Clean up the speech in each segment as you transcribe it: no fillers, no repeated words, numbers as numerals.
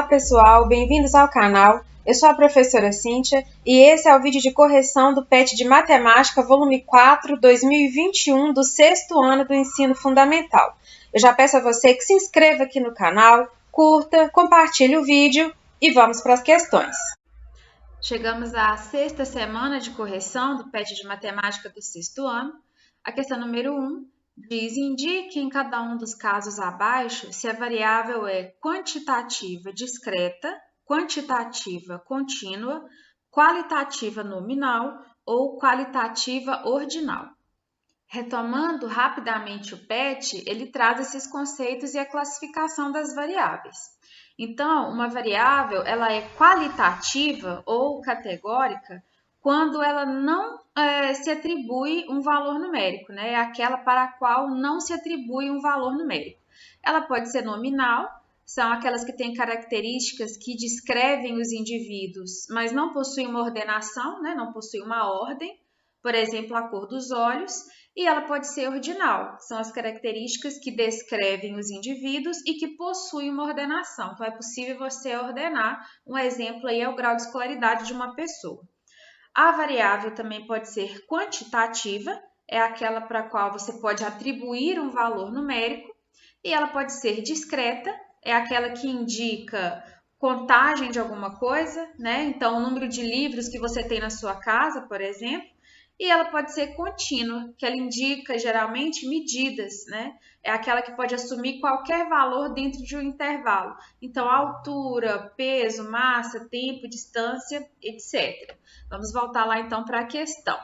Olá pessoal, bem-vindos ao canal. Eu sou a professora Cíntia e esse é o vídeo de correção do PET de Matemática, volume 4, 2021, do sexto ano do ensino fundamental. Eu já peço a você que se inscreva aqui no canal, curta, compartilhe o vídeo e vamos para as questões. Chegamos à sexta semana de correção do PET de Matemática do sexto ano. A questão número 1 diz: indique em cada um dos casos abaixo se a variável é quantitativa discreta, quantitativa contínua, qualitativa nominal ou qualitativa ordinal. Retomando rapidamente o PET, ele traz esses conceitos e a classificação das variáveis. Então, uma variável ela é qualitativa ou categórica quando ela não se atribui um valor numérico, né? É aquela para a qual não se atribui um valor numérico. Ela pode ser nominal, são aquelas que têm características que descrevem os indivíduos, mas não possuem uma ordenação, né? Não possuem uma ordem, por exemplo, a cor dos olhos. E ela pode ser ordinal, são as características que descrevem os indivíduos e que possuem uma ordenação. Então, é possível você ordenar. Um exemplo aí é o grau de escolaridade de uma pessoa. A variável também pode ser quantitativa, é aquela para a qual você pode atribuir um valor numérico, e ela pode ser discreta, é aquela que indica contagem de alguma coisa, né? Então, o número de livros que você tem na sua casa, por exemplo. E ela pode ser contínua, que ela indica geralmente medidas, né? É aquela que pode assumir qualquer valor dentro de um intervalo. Então, altura, peso, massa, tempo, distância, etc. Vamos voltar lá então para a questão.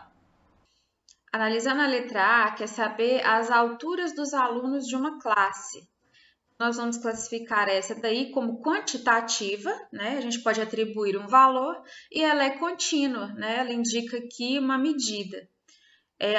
Analisando a letra A, quer saber as alturas dos alunos de uma classe. Nós vamos classificar essa daí como quantitativa, né? A gente pode atribuir um valor e ela é contínua, né? Ela indica aqui uma medida.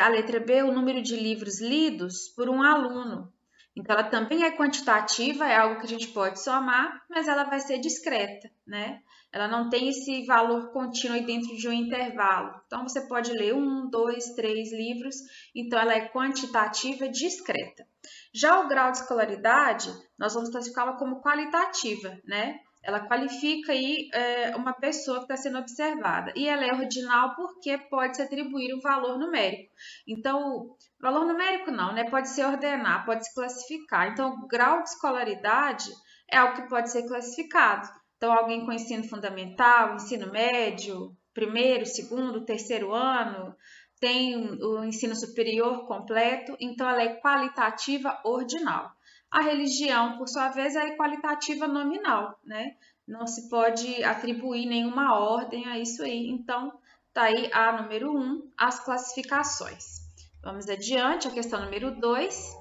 A letra B, o número de livros lidos por um aluno. Então, ela também é quantitativa, é algo que a gente pode somar, mas ela vai ser discreta, né? Ela não tem esse valor contínuo aí dentro de um intervalo. Então, você pode ler 1, 2, 3 livros, então ela é quantitativa discreta. Já o grau de escolaridade, nós vamos classificá-la como qualitativa, né? Ela qualifica aí uma pessoa que está sendo observada. E ela é ordinal porque pode se atribuir um valor numérico. Então, valor numérico não, né? Pode se ordenar, pode se classificar. Então, o grau de escolaridade é algo que pode ser classificado. Então, alguém com ensino fundamental, ensino médio, primeiro, segundo, terceiro ano, tem o ensino superior completo, então ela é qualitativa ordinal. A religião, por sua vez, é qualitativa nominal, né? Não se pode atribuir nenhuma ordem a isso aí. Então, tá aí a número 1, as classificações. Vamos adiante, a questão número 2.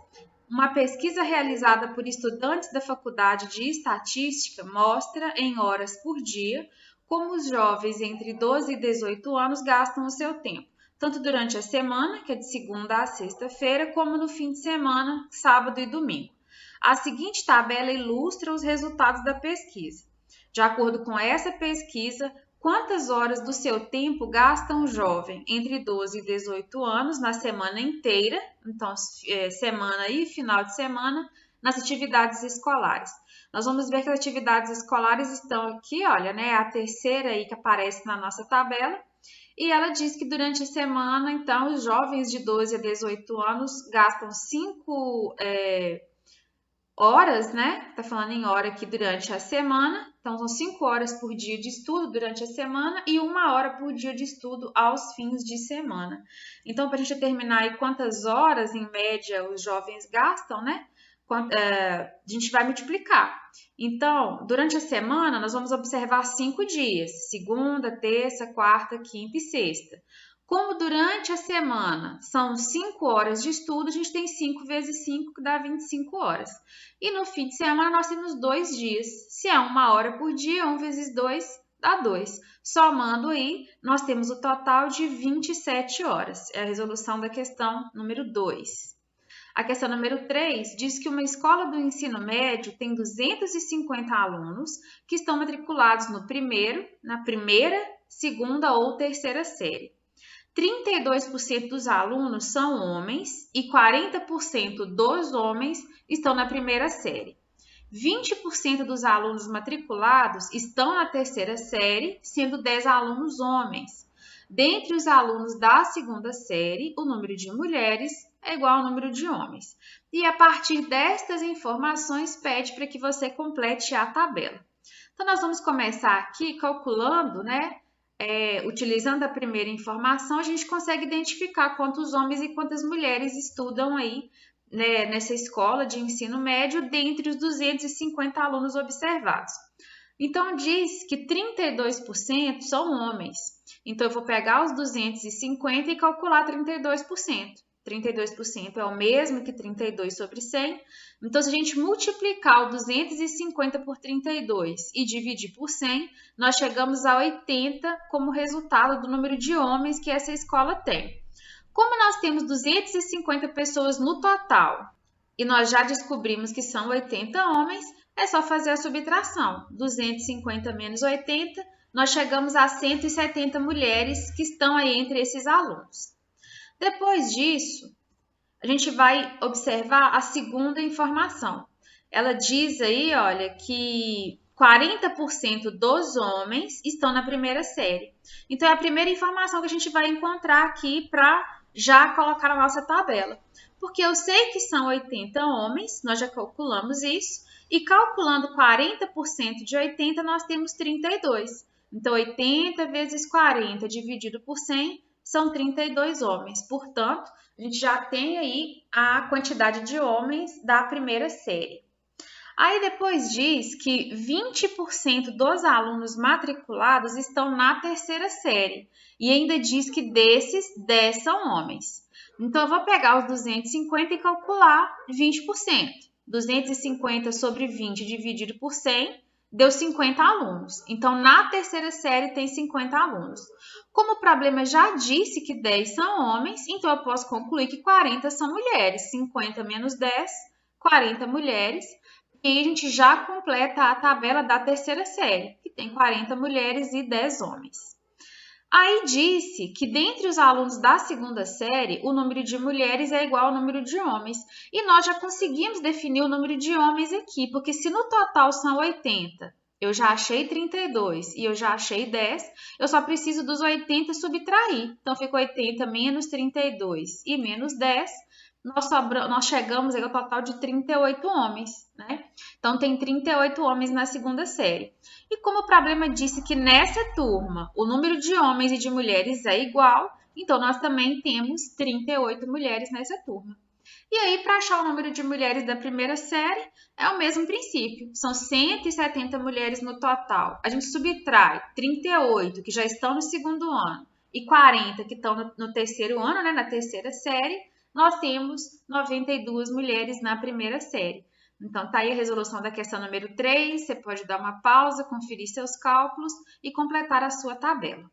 Uma pesquisa realizada por estudantes da Faculdade de Estatística mostra, em horas por dia, como os jovens entre 12 e 18 anos gastam o seu tempo, tanto durante a semana, que é de segunda a sexta-feira, como no fim de semana, sábado e domingo. A seguinte tabela ilustra os resultados da pesquisa. De acordo com essa pesquisa, quantas horas do seu tempo gasta um jovem entre 12 e 18 anos na semana inteira, então semana e final de semana, nas atividades escolares? Nós vamos ver que as atividades escolares estão aqui, olha, né? A terceira aí que aparece na nossa tabela. E ela diz que durante a semana, então, os jovens de 12 a 18 anos gastam 5 horas, né? Tá falando em hora aqui durante a semana. Então, são 5 horas por dia de estudo durante a semana e 1 hora por dia de estudo aos fins de semana. Então, para a gente determinar aí quantas horas, em média, os jovens gastam, né? A gente vai multiplicar. Então, durante a semana, nós vamos observar 5 dias. Segunda, terça, quarta, quinta e sexta. Como durante a semana são 5 horas de estudo, a gente tem 5 vezes 5, que dá 25 horas. E no fim de semana nós temos 2 dias. Se é 1 hora por dia, 1 vezes 2 dá 2. Somando aí, nós temos o total de 27 horas. É a resolução da questão número 2. A questão número 3 diz que uma escola do ensino médio tem 250 alunos que estão matriculados no primeiro, na primeira, segunda ou terceira série. 32% dos alunos são homens e 40% dos homens estão na primeira série. 20% dos alunos matriculados estão na terceira série, sendo 10 alunos homens. Dentre os alunos da segunda série, o número de mulheres é igual ao número de homens. E a partir destas informações, pede para que você complete a tabela. Então, nós vamos começar aqui calculando, né? Utilizando a primeira informação, a gente consegue identificar quantos homens e quantas mulheres estudam aí, né, nessa escola de ensino médio, dentre os 250 alunos observados. Então, diz que 32% são homens. Então, eu vou pegar os 250 e calcular 32%. 32% é o mesmo que 32 sobre 100. Então, se a gente multiplicar o 250 por 32 e dividir por 100, nós chegamos a 80 como resultado do número de homens que essa escola tem. Como nós temos 250 pessoas no total e nós já descobrimos que são 80 homens, é só fazer a subtração. 250 menos 80, nós chegamos a 170 mulheres que estão aí entre esses alunos. Depois disso, a gente vai observar a segunda informação. Ela diz aí, olha, que 40% dos homens estão na primeira série. Então, é a primeira informação que a gente vai encontrar aqui para já colocar na nossa tabela. Porque eu sei que são 80 homens, nós já calculamos isso, e calculando 40% de 80, nós temos 32. Então, 80 vezes 40 dividido por 100 são 32 homens. Portanto, a gente já tem aí a quantidade de homens da primeira série. Aí depois diz que 20% dos alunos matriculados estão na terceira série. E ainda diz que desses, 10 são homens. Então, eu vou pegar os 250 e calcular 20%. 250 sobre 20 dividido por 100 deu 50 alunos. Então, na terceira série tem 50 alunos. Como o problema já disse que 10 são homens, então eu posso concluir que 40 são mulheres. 50 menos 10, 40 mulheres. E aí a gente já completa a tabela da terceira série, que tem 40 mulheres e 10 homens. Aí disse que dentre os alunos da segunda série, o número de mulheres é igual ao número de homens. E nós já conseguimos definir o número de homens aqui, porque se no total são 80, eu já achei 32 e eu já achei 10, eu só preciso dos 80 subtrair. Então, fica 80 menos 32 e menos 10, nós chegamos ao total de 38 homens, né? Então, tem 38 homens na segunda série. E como o problema disse que nessa turma o número de homens e de mulheres é igual, então nós também temos 38 mulheres nessa turma. E aí, para achar o número de mulheres da primeira série, é o mesmo princípio. São 170 mulheres no total. A gente subtrai 38 que já estão no segundo ano e 40 que estão no terceiro ano, né, na terceira série. Nós temos 92 mulheres na primeira série. Então, tá aí a resolução da questão número 3. Você pode dar uma pausa, conferir seus cálculos e completar a sua tabela.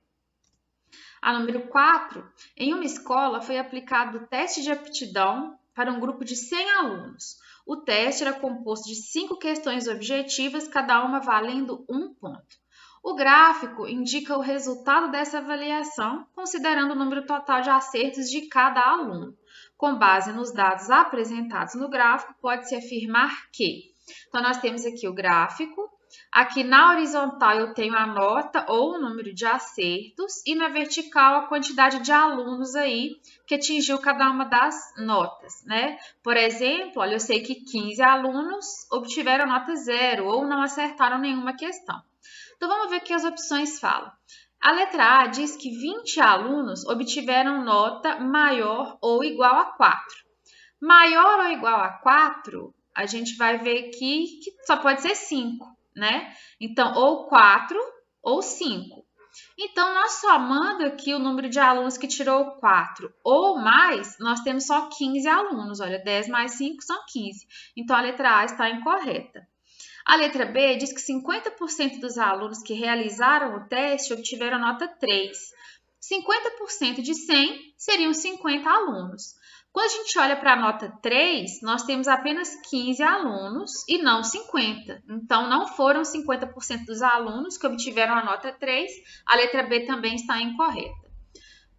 A número 4. Em uma escola foi aplicado o teste de aptidão para um grupo de 100 alunos. O teste era composto de 5 questões objetivas, cada uma valendo 1 ponto. O gráfico indica o resultado dessa avaliação, considerando o número total de acertos de cada aluno. Com base nos dados apresentados no gráfico, pode-se afirmar que... Então, nós temos aqui o gráfico. Aqui na horizontal eu tenho a nota ou o número de acertos e na vertical a quantidade de alunos aí que atingiu cada uma das notas, né? Por exemplo, olha, eu sei que 15 alunos obtiveram nota 0 ou não acertaram nenhuma questão. Então, vamos ver o que as opções falam. A letra A diz que 20 alunos obtiveram nota maior ou igual a 4. Maior ou igual a 4, a gente vai ver aqui que só pode ser 5, né? Então, ou 4 ou 5. Então, nós somando aqui o número de alunos que tirou 4 ou mais, nós temos só 15 alunos. Olha, 10 mais 5 são 15. Então, a letra A está incorreta. A letra B diz que 50% dos alunos que realizaram o teste obtiveram nota 3. 50% de 100 seriam 50 alunos. Quando a gente olha para a nota 3, nós temos apenas 15 alunos e não 50. Então, não foram 50% dos alunos que obtiveram a nota 3. A letra B também está incorreta.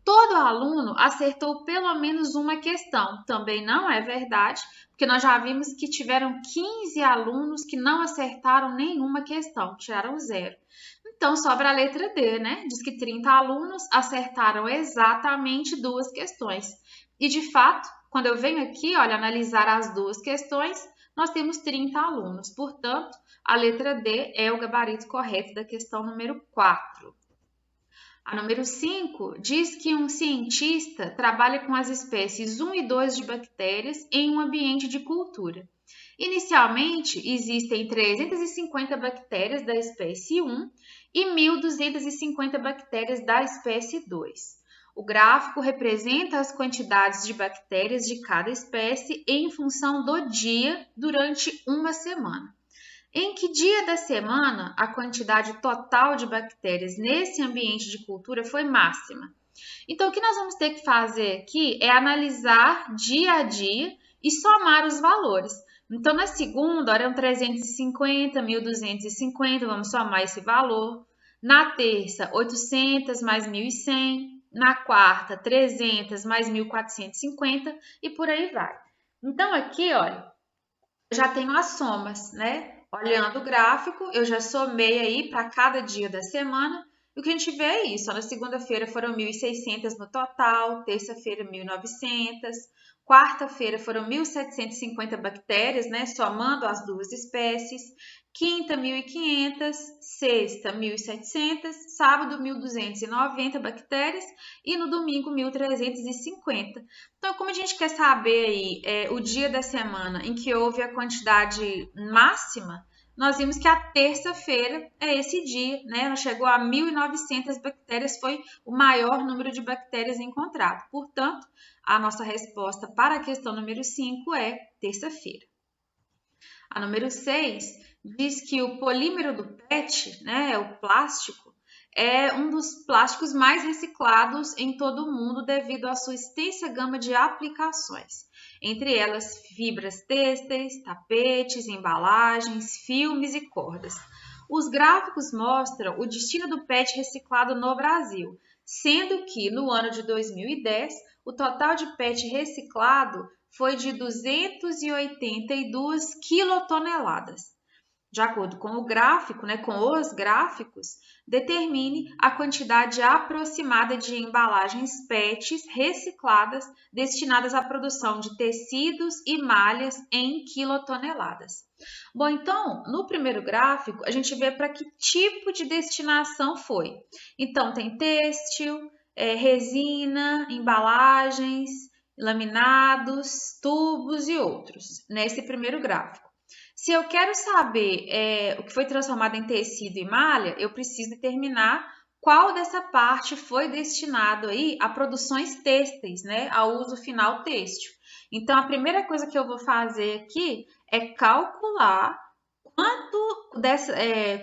todo aluno acertou pelo menos uma questão. Também não é verdade, porque nós já vimos que tiveram 15 alunos que não acertaram nenhuma questão, tiraram 0. Então, sobra a letra D, né? Diz que 30 alunos acertaram exatamente 2 questões. E, de fato, quando eu venho aqui, olha, analisar as 2 questões, nós temos 30 alunos. Portanto, a letra D é o gabarito correto da questão número 4. A número 5 diz que um cientista trabalha com as espécies 1 e 2 de bactérias em um ambiente de cultura. Inicialmente, existem 350 bactérias da espécie 1 e 1.250 bactérias da espécie 2. O gráfico representa as quantidades de bactérias de cada espécie em função do dia durante uma semana. Em que dia da semana a quantidade total de bactérias nesse ambiente de cultura foi máxima? Então, o que nós vamos ter que fazer aqui é analisar dia a dia e somar os valores. Então, na segunda, eram 350, 1.250, vamos somar esse valor. Na terça, 800 mais 1.100. Na quarta, 300 mais 1.450 e por aí vai. Então, aqui, olha, eu já tenho as somas, né? Olhando o gráfico, eu já somei aí para cada dia da semana. E o que a gente vê é isso. Na segunda-feira foram 1.600 no total, terça-feira 1.900, quarta-feira foram 1.750 bactérias, né? Somando as 2 espécies. Quinta, 1.500, sexta, 1.700, sábado, 1.290 bactérias e no domingo, 1.350. Então, como a gente quer saber aí o dia da semana em que houve a quantidade máxima, nós vimos que a terça-feira é esse dia, né? Chegou a 1.900 bactérias, foi o maior número de bactérias encontrado. Portanto, a nossa resposta para a questão número 5 é terça-feira. A número 6 diz que o polímero do PET, né, o plástico, é um dos plásticos mais reciclados em todo o mundo devido à sua extensa gama de aplicações, entre elas fibras têxteis, tapetes, embalagens, filmes e cordas. Os gráficos mostram o destino do PET reciclado no Brasil, sendo que no ano de 2010 o total de PET reciclado foi de 282 quilotoneladas. De acordo com o gráfico, né, com os gráficos, determine a quantidade aproximada de embalagens PETs recicladas destinadas à produção de tecidos e malhas em quilotoneladas. Bom, então, no primeiro gráfico, a gente vê para que tipo de destinação foi. Então, tem têxtil, resina, embalagens, laminados, tubos e outros, nesse primeiro gráfico. Se eu quero saber o que foi transformado em tecido e malha, eu preciso determinar qual dessa parte foi destinado aí a produções têxteis, né, ao uso final têxtil. Então, a primeira coisa que eu vou fazer aqui é calcular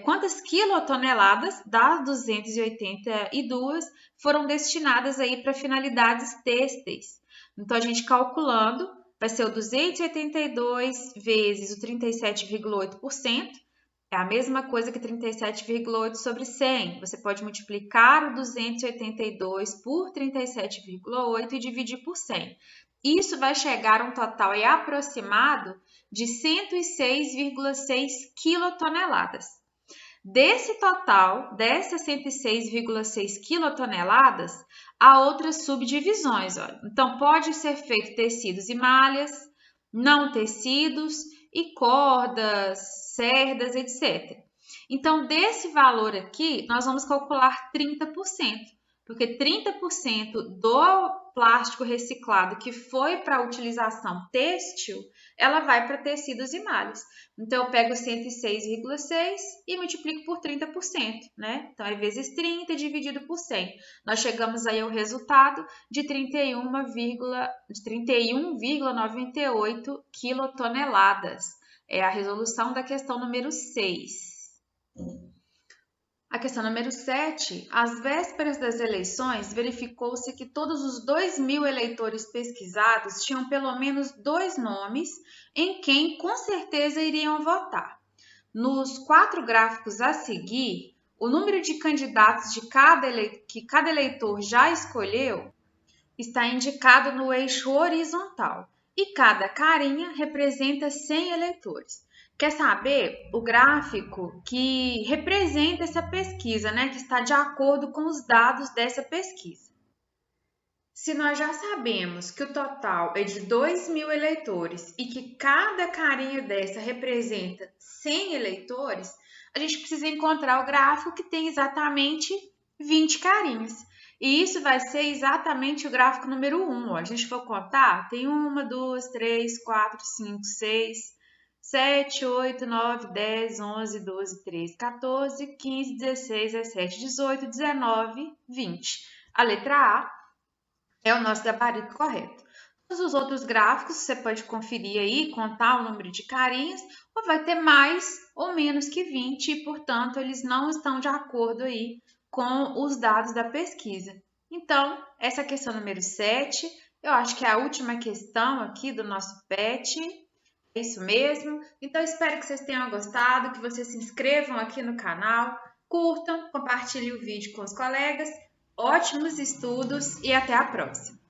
quantas quilotoneladas das 282 foram destinadas aí para finalidades têxteis. Então, a gente calculando, vai ser o 282 vezes o 37,8%, é a mesma coisa que 37,8 sobre 100. Você pode multiplicar o 282 por 37,8 e dividir por 100. Isso vai chegar a um total aproximado de 106,6 quilotoneladas. Desse total, dessas 106,6 quilotoneladas, há outras subdivisões. Olha. Então, pode ser feito tecidos e malhas, não tecidos e cordas, cerdas, etc. Então, desse valor aqui, nós vamos calcular 30%, porque 30% do plástico reciclado que foi para a utilização têxtil, ela vai para tecidos e malhas. Então, eu pego 106,6 e multiplico por 30%, né? Então, é vezes 30 dividido por 100. Nós chegamos aí ao resultado de 31,98 quilotoneladas. É a resolução da questão número 6. A questão número 7, às vésperas das eleições, verificou-se que todos os 2.000 eleitores pesquisados tinham pelo menos 2 nomes em quem com certeza iriam votar. Nos 4 gráficos a seguir, o número de candidatos que cada eleitor já escolheu está indicado no eixo horizontal e cada carinha representa 100 eleitores. Quer saber o gráfico que representa essa pesquisa, né, que está de acordo com os dados dessa pesquisa? Se nós já sabemos que o total é de 2.000 eleitores e que cada carinha dessa representa 100 eleitores, a gente precisa encontrar o gráfico que tem exatamente 20 carinhas. E isso vai ser exatamente o gráfico número 1. Ó. A gente for contar, tem 1, 2, 3, 4, 5, 6, 7, 8, 9, 10, 11, 12, 13, 14, 15, 16, 17, 18, 19, 20. A letra A é o nosso gabarito correto. Todos os outros gráficos você pode conferir aí, contar o número de carinhas, ou vai ter mais ou menos que 20 e, portanto, eles não estão de acordo aí com os dados da pesquisa. Então, essa questão número 7, eu acho que é a última questão aqui do nosso PET. É isso mesmo. Então, espero que vocês tenham gostado, que vocês se inscrevam aqui no canal, curtam, compartilhem o vídeo com os colegas. Ótimos estudos e até a próxima!